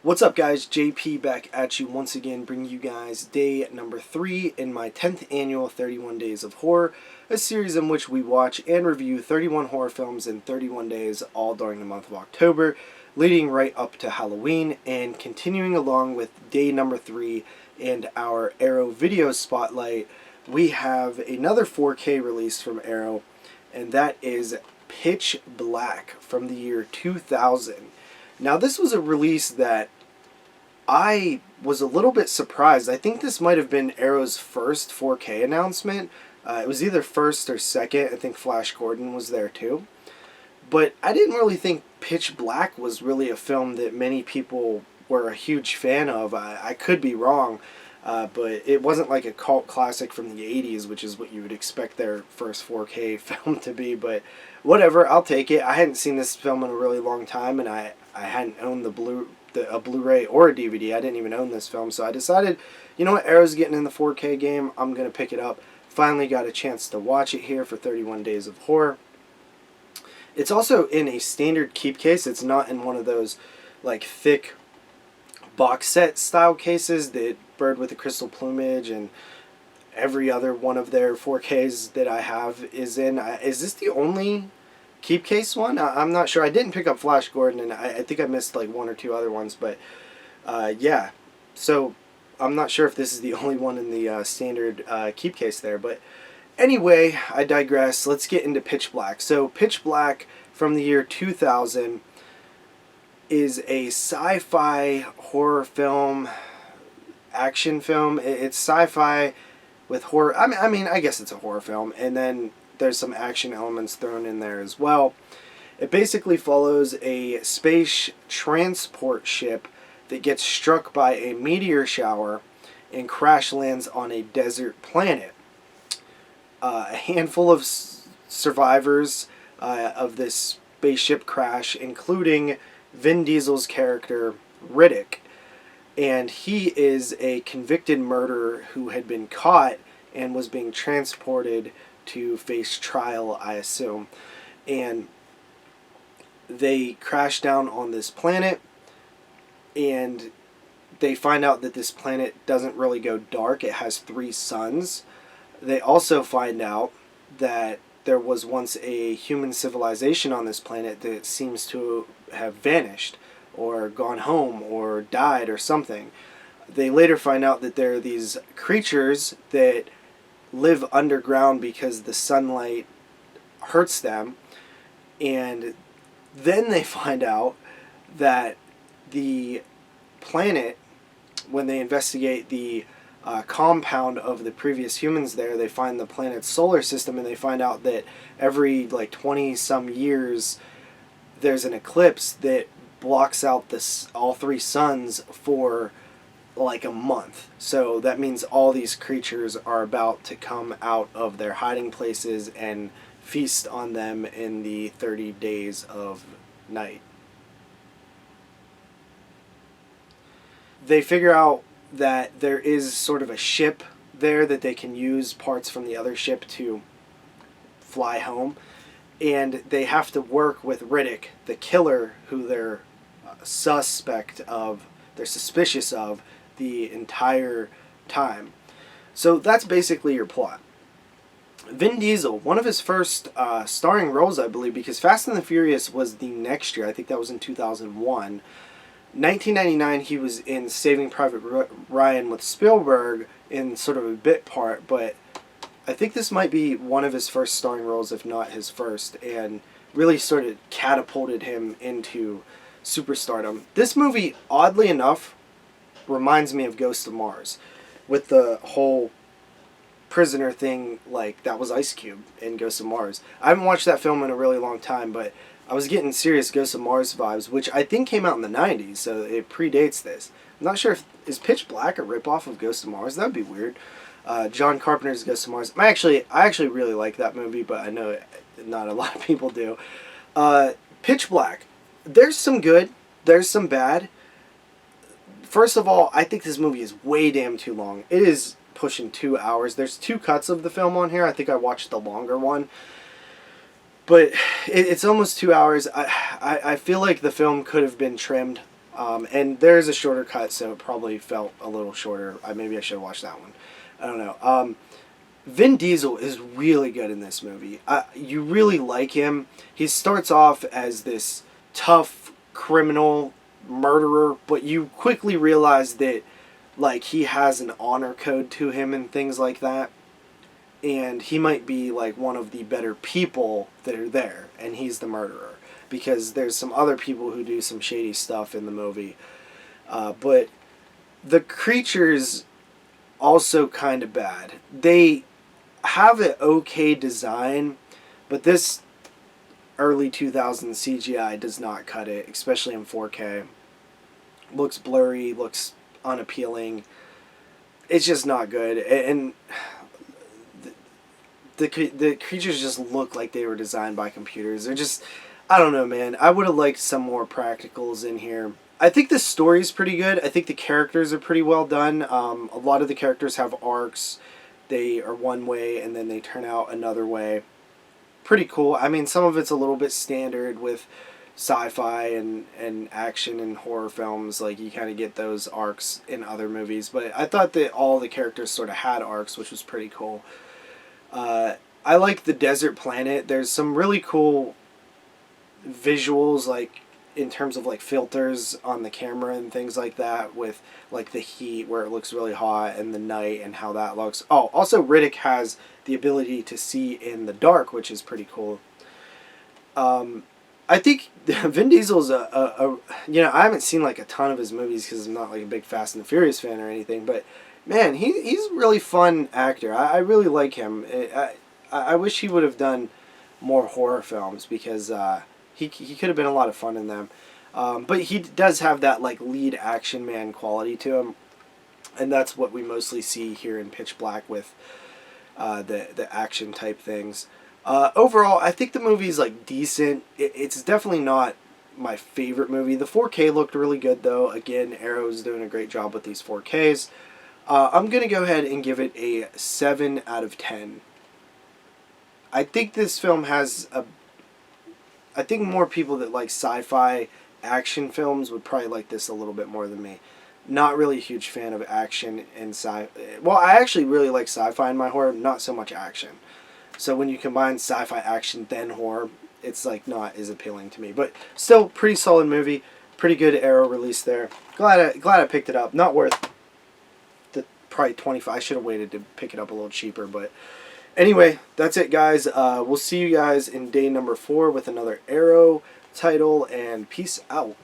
What's up, guys? JP back at you once again, bringing you guys day number 3 in my 10th annual 31 Days of Horror, a series in which we watch and review 31 horror films in 31 days, all during the month of October, leading right up to Halloween, and continuing along with day number 3 and our Arrow video spotlight. We have another 4K release from Arrow, and that is Pitch Black from the year 2000. Now, this was a release that I was a little bit surprised. I think this might have been Arrow's first 4K announcement. It was either first or second. I think Flash Gordon was there too. But I didn't really think Pitch Black was really a film that many people were a huge fan of. I could be wrong, but it wasn't like a cult classic from the 80s, which is what you would expect their first 4K film to be. But whatever, I'll take it. I hadn't seen this film in a really long time, and I hadn't owned a Blu-ray or a DVD. I didn't even own this film, so I decided, you know what, Arrow's getting in the 4K game. I'm going to pick it up. Finally got a chance to watch it here for 31 Days of Horror. It's also in a standard keep case. It's not in one of those like thick box set style cases that Bird with the Crystal Plumage and every other one of their 4Ks that I have is in. Is this the only keep case one? I'm not sure. I didn't pick up Flash Gordon, and I think I missed like one or two other ones, but yeah. So I'm not sure if this is the only one in the standard keep case there, but anyway, I digress. Let's get into Pitch Black. So Pitch Black from the year 2000 is a sci-fi horror film, action film. It's sci-fi with horror. I mean, I guess it's a horror film, and then there's some action elements thrown in there as well. It basically follows a space transport ship that gets struck by a meteor shower and crash lands on a desert planet. A handful of survivors of this spaceship crash, including Vin Diesel's character Riddick, and he is a convicted murderer who had been caught and was being transported to face trial, I assume. And they crash down on this planet, and they find out that this planet doesn't really go dark. It has 3 suns. They also find out that there was once a human civilization on this planet that seems to have vanished or gone home or died or something. They later find out that there are these creatures that live underground because the sunlight hurts them, and then they find out that the planet, when they investigate the compound of the previous humans there, they find the planet's solar system, and they find out that every like 20 some years there's an eclipse that blocks out all 3 suns for like a month. So that means all these creatures are about to come out of their hiding places and feast on them in the 30 days of night. They figure out that there is sort of a ship there that they can use parts from the other ship to fly home, and they have to work with Riddick, the killer who they're suspicious of the entire time. So that's basically your plot. Vin Diesel, one of his first starring roles, I believe, because Fast and the Furious was the next year. I think that was in 2001. 1999, he was in Saving Private Ryan with Spielberg in sort of a bit part, but I think this might be one of his first starring roles, if not his first, and really sort of catapulted him into superstardom. This movie, oddly enough, reminds me of Ghost of Mars, with the whole prisoner thing. Like, that was Ice Cube in Ghost of Mars. I haven't watched that film in a really long time, but I was getting serious Ghost of Mars vibes, which I think came out in the 90s, so it predates this. I'm not sure if is Pitch Black a ripoff of Ghost of Mars. That would be weird. John Carpenter's Ghost of Mars. I actually really like that movie, but I know not a lot of people do. Pitch Black. There's some good. There's some bad. First of all, I think this movie is way damn too long. It is pushing 2 hours. There's 2 cuts of the film on here. I think I watched the longer one. But it's almost 2 hours. I feel like the film could have been trimmed And there's a shorter cut, so it probably felt a little shorter. Maybe I should have watched that one. I don't know. Vin Diesel is really good in this movie. You really like him. He starts off as this tough criminal murderer, but you quickly realize that like he has an honor code to him and things like that. And he might be like one of the better people that are there, and he's the murderer, because there's some other people who do some shady stuff in the movie. But the creatures also kind of bad. They have an okay design, but this early 2000s CGI does not cut it, especially in 4K. Looks blurry, looks unappealing. It's just not good. And the creatures just look like they were designed by computers. They're just, I don't know, man. I would have liked some more practicals in here. I think the story's pretty good. I think the characters are pretty well done. A lot of the characters have arcs. They are one way and then they turn out another way. Pretty cool. I mean, some of it's a little bit standard with sci-fi and action and horror films. Like, you kind of get those arcs in other movies. But I thought that all the characters sort of had arcs, which was pretty cool. I like the desert planet. There's some really cool visuals, like in terms of like filters on the camera and things like that, with like the heat where it looks really hot and the night and how that looks. Oh, also Riddick has the ability to see in the dark, which is pretty cool. I think Vin Diesel's a you know, I haven't seen like a ton of his movies because I'm not like a big Fast and the Furious fan or anything, but man, he's a really fun actor. I really like him. I wish he would have done more horror films, because he could have been a lot of fun in them. But he does have that like lead action man quality to him, and that's what we mostly see here in Pitch Black with the action type things. Overall, I think the movie's like decent. It's definitely not my favorite movie. The 4K looked really good though. Again, Arrow's doing a great job with these 4Ks. I'm going to go ahead and give it a 7 out of 10. I think this film has I think more people that like sci-fi action films would probably like this a little bit more than me. Not really a huge fan of action and well, I actually really like sci-fi in my horror, not so much action. So when you combine sci-fi, action, then horror, it's like not as appealing to me. But still, pretty solid movie. Pretty good Arrow release there. Glad I picked it up. Not worth probably 25. I should have waited to pick it up a little cheaper, but anyway, that's it, guys. We'll see you guys in day number 4 with another Arrow title, and peace out.